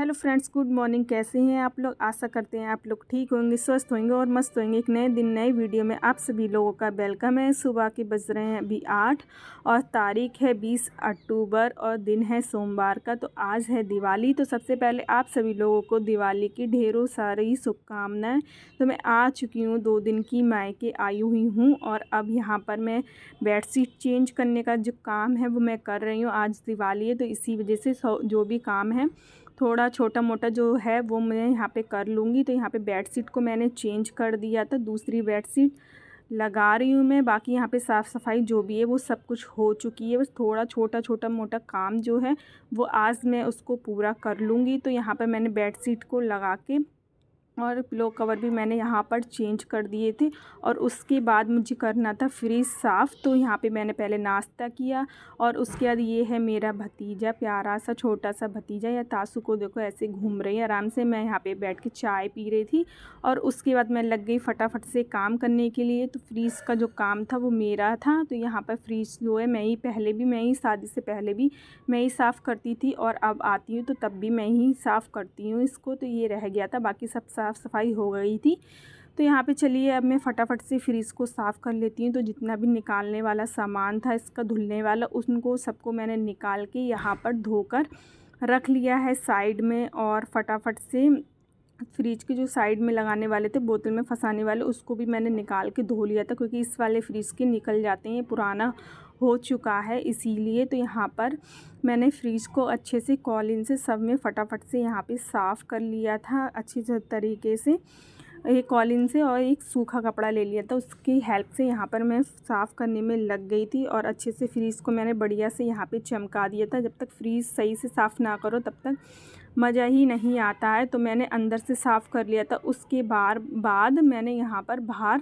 Hello friends, good morning. कैसे हैं आप लोग? आशा करते हैं आप लोग ठीक होंगे, स्वस्थ होंगे और मस्त होंगे। एक नए दिन नए वीडियो में आप सभी लोगों का वेलकम है। सुबह के बज रहे हैं अभी 8 और तारीख है 20 अक्टूबर और दिन है सोमवार का। तो आज है दिवाली। तो सबसे पहले आप सभी लोगों को दिवाली की ढेरों सारी शुभकामनाएं। तो मैं आ चुकी हूँ, 2 दिन की मायके आई हुई हूँ और अब यहाँ पर मैं बेडशीट चेंज करने का जो काम है वो मैं कर रही हूँ। आज दिवाली है तो इसी वजह से जो भी काम है थोड़ा छोटा मोटा जो है वो मैं यहाँ पे कर लूँगी। तो यहाँ पे बेडशीट को मैंने चेंज कर दिया था, दूसरी बेडशीट लगा रही हूँ मैं। बाकी यहाँ पे साफ़ सफाई जो भी है वो सब कुछ हो चुकी है, बस थोड़ा छोटा मोटा काम जो है वो आज मैं उसको पूरा कर लूँगी। तो यहाँ पर मैंने बेडशीट को लगा के और पिलो कवर भी मैंने यहाँ पर चेंज कर दिए थे और उसके बाद मुझे करना था फ्रिज साफ़। तो यहाँ पे मैंने पहले नाश्ता किया और उसके बाद ये है मेरा भतीजा, प्यारा सा छोटा सा भतीजा, या तासू को देखो ऐसे घूम रही है आराम से। मैं यहाँ पे बैठ के चाय पी रही थी और उसके बाद मैं लग गई फटाफट से काम करने के लिए। तो फ्रिज का जो काम था वो मेरा था। तो यहाँ पर फ्रिज जो है मैं ही शादी से पहले भी मैं ही साफ़ करती थी और अब आती हूँ तो तब भी मैं ही साफ़ करती हूँ इसको। तो ये रह गया था, बाकी सब साफ़ सफाई हो गई थी। तो यहाँ पे चलिए अब मैं फटाफट से फ्रिज को साफ़ कर लेती हूँ। तो जितना भी निकालने वाला सामान था इसका धुलने वाला, उनको सबको मैंने निकाल के यहाँ पर धोकर रख लिया है साइड में। और फटाफट से फ्रिज के जो साइड में लगाने वाले थे बोतल में फंसाने वाले, उसको भी मैंने निकाल के धो लिया था क्योंकि इस वाले फ्रिज के निकल जाते हैं, पुराना हो चुका है इसीलिए। तो यहाँ पर मैंने फ्रिज को अच्छे से कॉलिन से सब में फटाफट से यहाँ पे साफ़ कर लिया था अच्छी तरीके से, एक कॉलिन से और एक सूखा कपड़ा ले लिया था, उसकी हेल्प से यहाँ पर मैं साफ़ करने में लग गई थी। और अच्छे से फ्रिज को मैंने बढ़िया से यहाँ पे चमका दिया था। जब तक फ्रिज सही से साफ़ ना करो तब तक मज़ा ही नहीं आता है। तो मैंने अंदर से साफ़ कर लिया था, उसके बाद मैंने यहाँ पर बाहर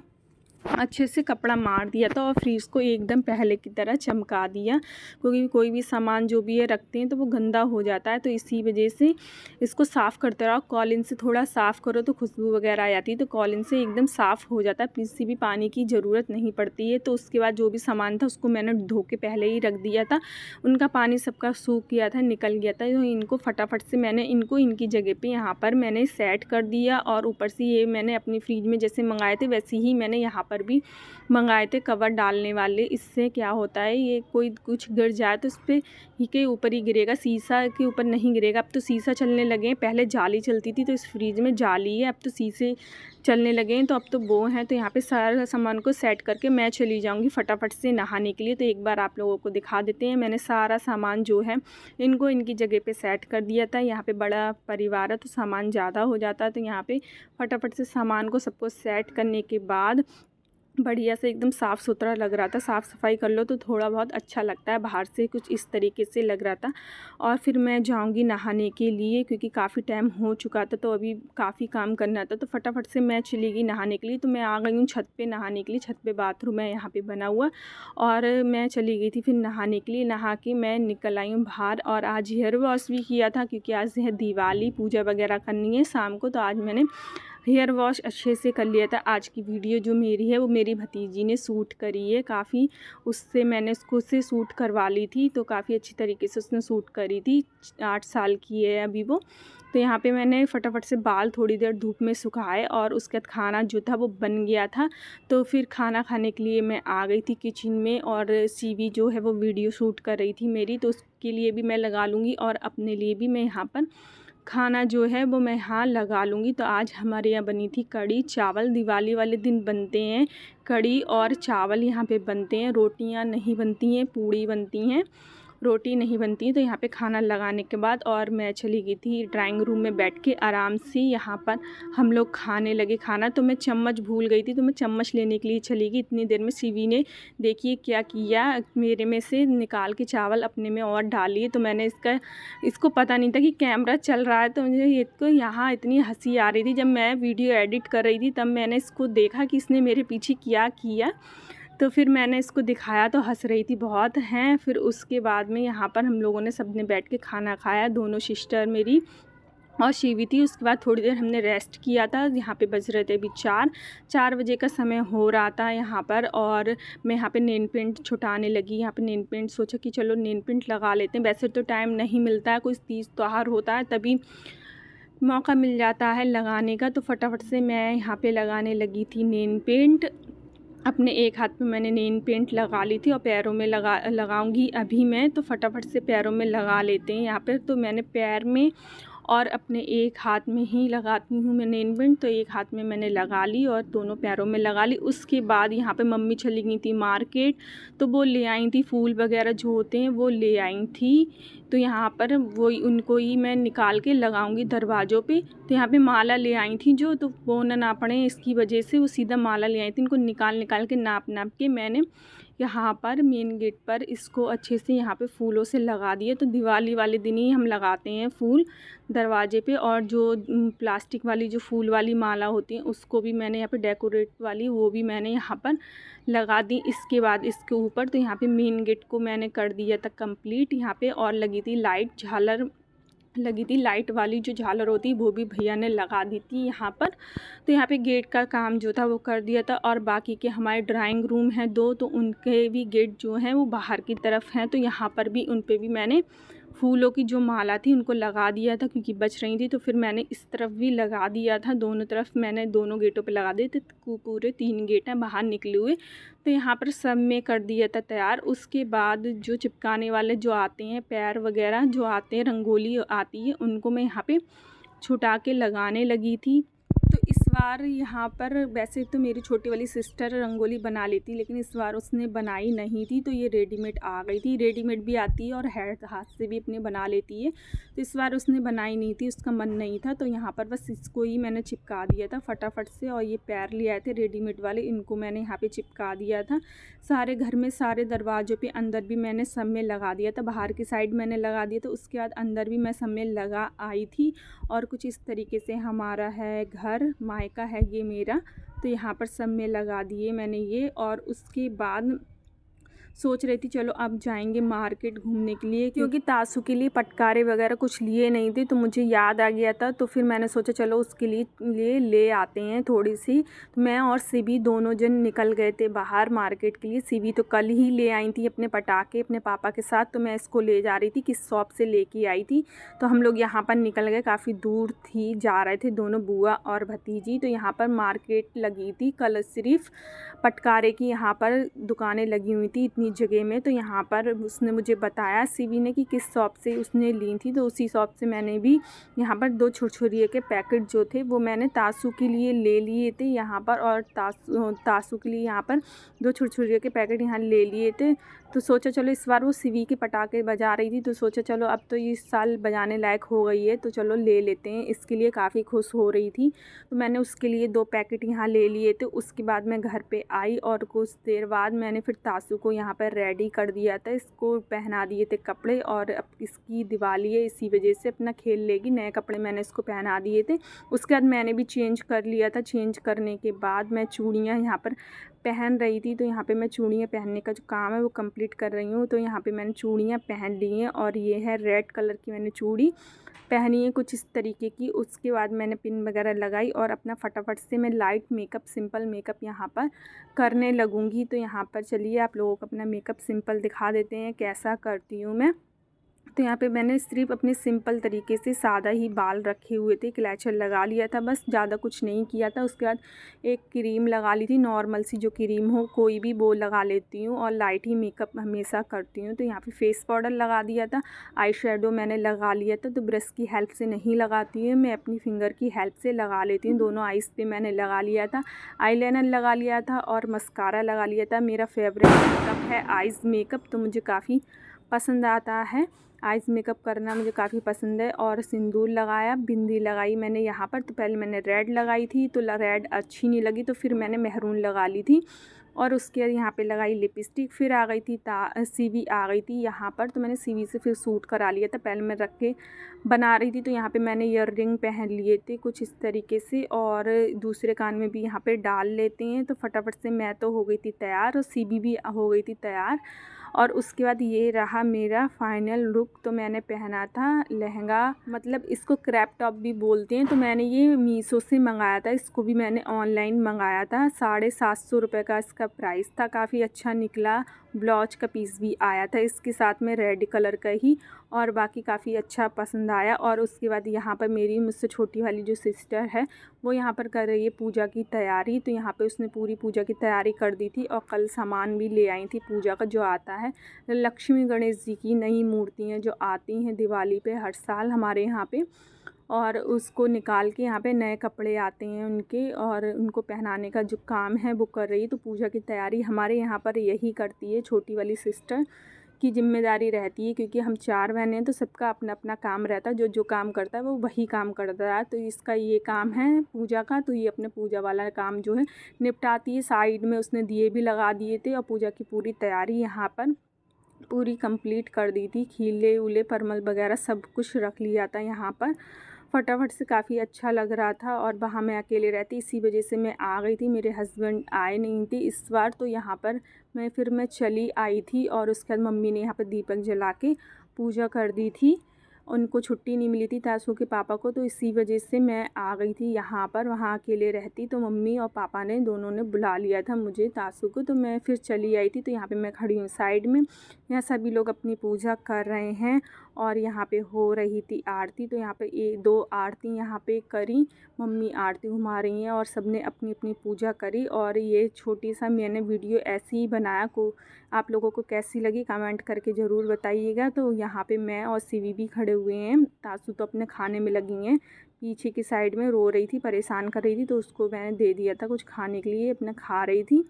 अच्छे से कपड़ा मार दिया था और फ्रिज को एकदम पहले की तरह चमका दिया, क्योंकि कोई भी सामान जो भी है रखते हैं तो वो गंदा हो जाता है। तो इसी वजह से इसको साफ़ करते रहो। कॉलिन से थोड़ा साफ़ करो तो खुशबू वगैरह आ जाती है, तो कॉलिन से एकदम साफ़ हो जाता है, किसी भी पानी की ज़रूरत नहीं पड़ती है। तो उसके बाद जो भी सामान था उसको मैंने धो के पहले ही रख दिया था, उनका पानी सबका सूख गया था, निकल गया था। तो इनको फटाफट से मैंने इनको इनकी जगह पे यहाँ पर मैंने सेट कर दिया। और ऊपर से ये मैंने अपनी फ्रिज में जैसे मंगाए थे वैसे ही मैंने यहाँ पर भी मंगाए थे कवर डालने वाले। इससे क्या होता है, ये कोई कुछ गिर जाए तो उस पर ही के ऊपर ही गिरेगा, शीशा के ऊपर नहीं गिरेगा। अब तो शीशा चलने लगे हैं, पहले जाली चलती थी तो इस फ्रिज में जाली है, अब तो शीशे चलने लगे हैं। तो अब तो वो हैं। तो यहाँ पे सारा सामान को सेट करके मैं चली जाऊँगी फटाफट से नहाने के लिए। तो एक बार आप लोगों को दिखा देते हैं, मैंने सारा सामान जो है इनको इनकी जगह पे सेट कर दिया था। यहाँ पे बड़ा परिवार है तो सामान ज़्यादा हो जाता है। तो यहाँ पे फटाफट से सामान को सबको सेट करने के बाद बढ़िया से एकदम साफ़ सुथरा लग रहा था। साफ़ सफाई कर लो तो थोड़ा बहुत अच्छा लगता है, बाहर से कुछ इस तरीके से लग रहा था। और फिर मैं जाऊंगी नहाने के लिए क्योंकि काफ़ी टाइम हो चुका था, तो अभी काफ़ी काम करना था। तो फटाफट से मैं चली गई नहाने के लिए। तो मैं आ गई हूँ छत पे नहाने के लिए। छत पे बाथरूम है यहाँ पे बना हुआ, और मैं चली गई थी फिर नहाने के लिए। नहा के मैं निकल आई हूँ बाहर। और आज हेयर वॉश भी किया था क्योंकि आज है दिवाली, पूजा वगैरह करनी है शाम को। तो आज मैंने हेयर वॉश अच्छे से कर लिया था। आज की वीडियो जो मेरी है वो मेरी भतीजी ने शूट करी है, काफ़ी उससे मैंने उससे शूट करवा ली थी, तो काफ़ी अच्छी तरीके से उसने शूट करी थी। 8 साल की है अभी वो। तो यहाँ पे मैंने फटाफट से बाल थोड़ी देर धूप में सुखाए और उसके बाद खाना जो था वो बन गया था। तो फिर खाना खाने के लिए मैं आ गई थी किचन में, और सीवी जो है वो वीडियो शूट कर रही थी मेरी, तो उसके लिए भी मैं लगा लूँगी और अपने लिए भी मैं यहाँ पर खाना जो है वो मैं यहाँ लगा लूँगी। तो आज हमारे यहाँ बनी थी कढ़ी चावल। दिवाली वाले दिन बनते हैं कढ़ी और चावल, यहाँ पे बनते हैं। रोटियाँ नहीं बनती हैं, पूड़ी बनती हैं, रोटी नहीं बनती है। तो यहाँ पे खाना लगाने के बाद और मैं चली गई थी ड्राइंग रूम में बैठ के आराम से। यहाँ पर हम लोग खाने लगे खाना। तो मैं चम्मच भूल गई थी, तो मैं चम्मच लेने के लिए चली गई। इतनी देर में सीवी ने देखिए क्या किया, मेरे में से निकाल के चावल अपने में और डालिए। तो मैंने इसको पता नहीं था कि कैमरा चल रहा है। तो मुझे इसको यहाँ इतनी हंसी आ रही थी, जब मैं वीडियो एडिट कर रही थी तब मैंने इसको देखा कि इसने मेरे पीछे क्या किया। तो फिर मैंने इसको दिखाया तो हंस रही थी बहुत हैं। फिर उसके बाद में यहाँ पर हम लोगों ने सबने बैठ के खाना खाया, दोनों सिस्टर मेरी और शिवी थी। उसके बाद थोड़ी देर हमने रेस्ट किया था। यहाँ पे बज रहे थे अभी 4 बजे का समय हो रहा था यहाँ पर। और मैं यहाँ पे नेल पेंट छुटाने लगी। यहाँ पे नेल पेंट सोचा कि चलो नेल पेंट लगा लेते हैं, वैसे तो टाइम नहीं मिलता है, कोई तीज त्यौहार होता है तभी मौका मिल जाता है लगाने का तो फटाफट से मैं यहाँ पे लगाने लगी थी नेल पेंट। अपने एक हाथ में मैंने नेल पेंट लगा ली थी और पैरों में लगाऊंगी अभी मैं, तो फटाफट से पैरों में लगा लेते हैं यहाँ पर। तो मैंने पैर में और अपने एक हाथ में ही लगाती हूँ मैं नेल पेंट, तो एक हाथ में मैंने लगा ली और दोनों पैरों में लगा ली। उसके बाद यहाँ पे मम्मी चली गई थी मार्केट, तो वो ले आई थी फूल वगैरह जो होते हैं वो ले आई थी। तो यहाँ पर वही उनको ही मैं निकाल के लगाऊंगी दरवाज़ों पे। तो यहाँ पे माला ले आई थी जो, तो वो ना पड़े इसकी वजह से वो सीधा माला ले आई थी। इनको निकाल के नाप के मैंने यहाँ पर मेन गेट पर इसको अच्छे से यहाँ पे फूलों से लगा दिए। तो दिवाली वाले दिन ही हम लगाते हैं फूल दरवाजे पे, और जो प्लास्टिक वाली जो फूल वाली माला होती है उसको भी मैंने यहाँ पे डेकोरेट वाली वो भी मैंने यहाँ पर लगा दी। इसके बाद इसके ऊपर तो यहाँ पे मेन गेट को मैंने कर दिया था कंप्लीट। यहाँ पे और लगी थी लाइट, झालर लगी थी, लाइट वाली जो झालर होती वो भी भैया ने लगा दी थी यहाँ पर। तो यहाँ पे गेट का काम जो था वो कर दिया था। और बाकी के हमारे ड्राइंग रूम हैं 2, तो उनके भी गेट जो हैं वो बाहर की तरफ हैं। तो यहाँ पर भी उन पे भी मैंने फूलों की जो माला थी उनको लगा दिया था क्योंकि बच रही थी। तो फिर मैंने इस तरफ भी लगा दिया था, दोनों तरफ मैंने दोनों गेटों पे लगा दिए थे। पूरे 3 गेट हैं बाहर निकले हुए। तो यहाँ पर सब में कर दिया था तैयार। उसके बाद जो चिपकाने वाले जो आते हैं पैर वगैरह जो आते हैं, रंगोली आती है, उनको मैं यहाँ पे छुटा के लगाने लगी थी। तो इस बार यहाँ पर वैसे तो मेरी छोटी वाली सिस्टर रंगोली बना लेती, लेकिन इस बार उसने बनाई नहीं थी, तो ये रेडीमेड आ गई थी। रेडीमेड भी आती है और हाथ से भी अपने बना लेती है। तो इस बार उसने बनाई नहीं थी, उसका मन नहीं था। तो यहाँ पर बस इसको ही मैंने चिपका दिया था फटाफट से। और ये पैर ले आए थे रेडीमेड वाले, इनको मैंने यहाँ पे चिपका दिया था सारे घर में, सारे दरवाज़ों पे, अंदर भी मैंने सब में लगा दिया था। बाहर की साइड मैंने लगा दिया था, उसके बाद अंदर भी मैं सब में लगा आई थी। और कुछ इस तरीके से हमारा है घर, मायका है ये मेरा। तो यहाँ पर सब में लगा दिए मैंने ये। और उसके बाद सोच रही थी चलो अब जाएंगे मार्केट घूमने के लिए, क्योंकि तासू के लिए पटकारे वगैरह कुछ लिए नहीं थे। तो मुझे याद आ गया था, तो फिर मैंने सोचा चलो उसके लिए ले आते हैं थोड़ी सी। तो मैं और सिबी दोनों जन निकल गए थे बाहर मार्केट के लिए। सिबी तो कल ही ले आई थी अपने पटाखे अपने पापा के साथ, तो मैं इसको ले जा रही थी, किस शॉप से लेके आई थी। तो हम लोग यहाँ पर निकल गए, काफ़ी दूर थी, जा रहे थे दोनों बुआ और भतीजी। तो यहाँ पर मार्केट लगी थी कल, सिर्फ पटकारे की यहाँ पर दुकानें लगी हुई थी इतनी जगह में। तो यहाँ पर उसने मुझे बताया सीवी ने कि किस शॉप से उसने ली थी, तो उसी शॉप से मैंने भी यहाँ पर 2 छुरछुरिये के पैकेट जो थे वो मैंने तासू के लिए ले लिए थे यहाँ पर। और तासू के लिए यहाँ पर 2 छुरछुरिये के पैकेट यहाँ ले लिए थे। तो सोचा चलो इस बार वो सीवी के पटाखे बजा रही थी, तो सोचा चलो अब तो इस साल बजाने लायक हो गई है तो चलो ले लेते हैं, इसके लिए काफ़ी खुश हो रही थी। तो मैंने उसके लिए 2 पैकेट यहाँ ले लिए थे। उसके बाद मैं घर पे आई और कुछ देर बाद मैंने फिर तासू को यहाँ पर रेडी कर दिया था, इसको पहना दिए थे कपड़े। और अब इसकी दिवाली है, इसी वजह से अपना खेल लेगी, नए कपड़े मैंने इसको पहना दिए थे। उसके बाद मैंने भी चेंज कर लिया था। चेंज करने के बाद मैं चूड़ियाँ यहाँ पर पहन रही थी, तो यहाँ पे मैं चूड़ियाँ पहनने का जो काम है वो कंप्लीट कर रही हूँ। तो यहाँ पे मैंने चूड़ियाँ पहन ली हैं और ये है रेड कलर की मैंने चूड़ी पहनी है कुछ इस तरीके की। उसके बाद मैंने पिन वगैरह लगाई और अपना फटाफट से मैं लाइट मेकअप, सिंपल मेकअप यहाँ पर करने लगूँगी। तो यहाँ पर चलिए आप लोगों को अपना मेकअप सिंपल दिखा देते हैं कैसा करती हूँ मैं। तो यहाँ पे मैंने सिर्फ अपने सिंपल तरीके से सादा ही बाल रखे हुए थे, क्लैचर लगा लिया था, बस ज़्यादा कुछ नहीं किया था। उसके बाद एक क्रीम लगा ली थी, नॉर्मल सी जो क्रीम हो कोई भी वो लगा लेती हूँ और लाइट ही मेकअप हमेशा करती हूँ। तो यहाँ पे फेस पाउडर लगा दिया था, आई शेडो मैंने लगा लिया था। तो ब्रश की हेल्प से नहीं लगाती हूँ मैं, अपनी फिंगर की हेल्प से लगा लेती हूँ। दोनों आइज़ पे मैंने लगा लिया था, आईलाइनर लगा लिया था और मस्कारा लगा लिया था। मेरा फेवरेट मेकअप है आइज़ मेकअप, तो मुझे काफ़ी पसंद आता है, आइज़ मेकअप करना मुझे काफ़ी पसंद है। और सिंदूर लगाया, बिंदी लगाई मैंने यहाँ पर। तो पहले मैंने रेड लगाई थी, तो रेड अच्छी नहीं लगी, तो फिर मैंने मेहरून लगा ली थी। और उसके बाद यहाँ पे लगाई लिपस्टिक। फिर आ गई थी सीवी आ गई थी यहाँ पर, तो मैंने सीवी से फिर सूट करा लिया था। पहले मैं रख के बना रही थी, तो यहाँ पे मैंने ईयर रिंग पहन लिए थे कुछ इस तरीके से, और दूसरे कान में भी यहाँ पे डाल लेते हैं। तो फटाफट से मैं तो हो गई थी तैयार और सीवी भी हो गई थी तैयार। और उसके बाद ये रहा मेरा फाइनल लुक। तो मैंने पहना था लहंगा, मतलब इसको क्रैप टॉप भी बोलते हैं। तो मैंने ये मीशो से मंगाया था, इसको भी मैंने ऑनलाइन मंगाया था। 750 रुपये का इसका प्राइस था, काफ़ी अच्छा निकला। ब्लाउज का पीस भी आया था इसके साथ में रेड कलर का ही, और बाकी काफ़ी अच्छा पसंद आया। और उसके बाद यहाँ पर मेरी मुझसे छोटी वाली जो सिस्टर है वो यहाँ पर कर रही है पूजा की तैयारी। तो यहाँ पे उसने पूरी पूजा की तैयारी कर दी थी और कल सामान भी ले आई थी पूजा का जो आता है। लक्ष्मी गणेश जी की नई मूर्तियाँ जो आती हैं दिवाली पे हर साल हमारे यहाँ पे, और उसको निकाल के यहाँ पे नए कपड़े आते हैं उनके और उनको पहनाने का जो काम है वो कर रही है। तो पूजा की तैयारी हमारे यहाँ पर यही करती है, छोटी वाली सिस्टर की जिम्मेदारी रहती है, क्योंकि हम 4 बहनें हैं तो सबका अपना अपना काम रहता है। जो जो काम करता है वो वही काम करता है। तो इसका ये काम है पूजा का, तो ये अपने पूजा वाला काम जो है निपटाती है। साइड में उसने दिए भी लगा दिए थे और पूजा की पूरी तैयारी यहाँ पर पूरी कंप्लीट कर दी थी। खीले उले परमल वगैरह सब कुछ रख लिया था यहाँ पर फटाफट से। काफ़ी अच्छा लग रहा था और वहाँ मैं अकेले रहती, इसी वजह से मैं आ गई थी। मेरे हस्बैंड आए नहीं थे इस बार, तो यहाँ पर मैं चली आई थी। और उसके बाद मम्मी ने यहाँ पर दीपक जला के पूजा कर दी थी। उनको छुट्टी नहीं मिली थी तासू के पापा को, तो इसी वजह से मैं आ गई थी यहाँ पर। वहाँ अकेले रहती तो मम्मी और पापा ने दोनों ने बुला लिया था मुझे तासू को, तो मैं फिर चली आई थी। तो यहाँ पे मैं खड़ी हूँ साइड में, यहाँ सभी लोग अपनी पूजा कर रहे हैं और यहाँ पे हो रही थी आरती। तो यहाँ पे 2 आरती यहाँ पे करी, मम्मी आरती घुमा रही हैं और सबने अपनी अपनी पूजा करी। और ये छोटी सा मैंने वीडियो ऐसे ही बनाया, को आप लोगों को कैसी लगी कमेंट करके ज़रूर बताइएगा। तो यहाँ पे मैं और सीवी भी खड़े हुए हैं, तासू तो अपने खाने में लगी हैं, पीछे की साइड में रो रही थी, परेशान कर रही थी, तो उसको मैंने दे दिया था कुछ खाने के लिए, अपना खा रही थी।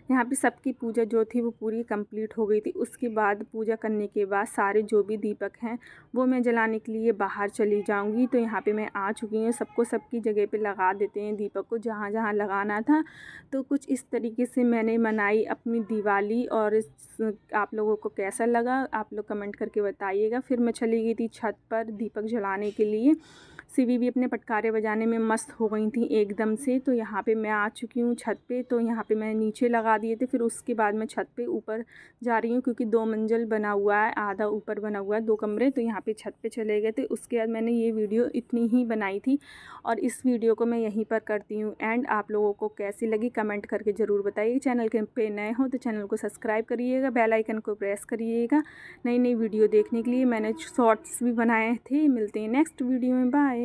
यहाँ पे सबकी पूजा जो थी वो पूरी कंप्लीट हो गई थी। उसके बाद पूजा करने के बाद सारे जो भी दीपक हैं वो मैं जलाने के लिए बाहर चली जाऊँगी। तो यहाँ पे मैं आ चुकी हूँ, सबको सबकी जगह पे लगा देते हैं दीपक को जहाँ जहाँ लगाना था। तो कुछ इस तरीके से मैंने मनाई अपनी दिवाली। और आप लोगों को कैसा लगा आप लोग कमेंट करके बताइएगा। फिर मैं चली गई थी छत पर दीपक जलाने के लिए। सीवी भी अपने पटकारे बजाने में मस्त हो गई थी एकदम से। तो यहाँ पे मैं आ चुकी हूँ छत पे। तो यहाँ पे मैं नीचे लगा दिए थे, फिर उसके बाद मैं छत पे ऊपर जा रही हूँ, क्योंकि 2 मंजिल बना हुआ है, आधा ऊपर बना हुआ है, 2 कमरे। तो यहाँ पे छत पे चले गए थे। उसके बाद मैंने ये वीडियो इतनी ही बनाई थी और इस वीडियो को मैं यहीं पर करती हूँ एंड। आप लोगों को कैसी लगी कमेंट करके ज़रूर बताइए। चैनल के पे नए हो तो चैनल को सब्सक्राइब करिएगा, बेल आइकन को प्रेस करिएगा नई नई वीडियो देखने के लिए। मैंने शॉर्ट्स भी बनाए थे। मिलते हैं नेक्स्ट वीडियो में, बाय।